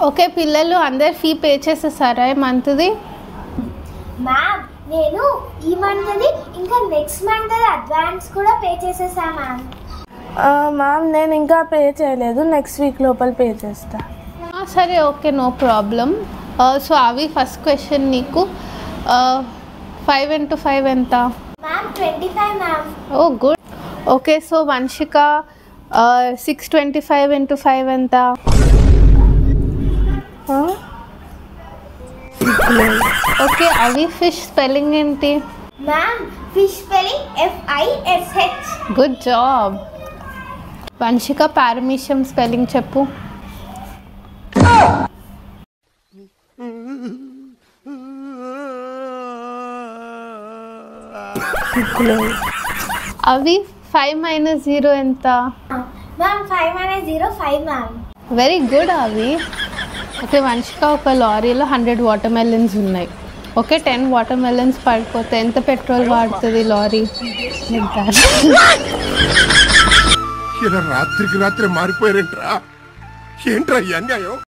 Okay పిల్లలు అందరు fee pay చేసేసారా ఈ మంత్ది? మ్యామ్ నేను ఈ మంత్ది ఇంకా నెక్స్ట్ మంత్ అడ్వాన్స్ కూడా పే చేసేసా మ్యామ్. మ్యామ్ నేను ఇంకా పే చేయలేదు, నెక్స్ట్ వీక్ లోపల పే చేస్తా. సరే okay no problem. So Avi first question నీకు 5 into 5 ఎంత? Ma'am 25 ma'am. Oh good. Okay so Vamshika 625 into 5 ఎంత? ఓకే అవి ఫిష్ స్పెల్లింగ్ ఏంటి? Ma'am fish spelling FISH. Good job. Vamshika paramecium spelling చెప్పు. అవి 5 minus 0 ఎంత? Ma'am 5 minus 0 5 ma'am. Very good Avi. Okay Vamshika ఒక లారీలో 100 watermelons ఉన్నాయి. Okay 10 watermelons పడిపోతే ఎంత పెట్రోల్ వాడుతుంది లారీ? రాత్రికి రాత్రి మారిపోయారేంట్రా? ఏంట్రా ఈ అన్యాయం?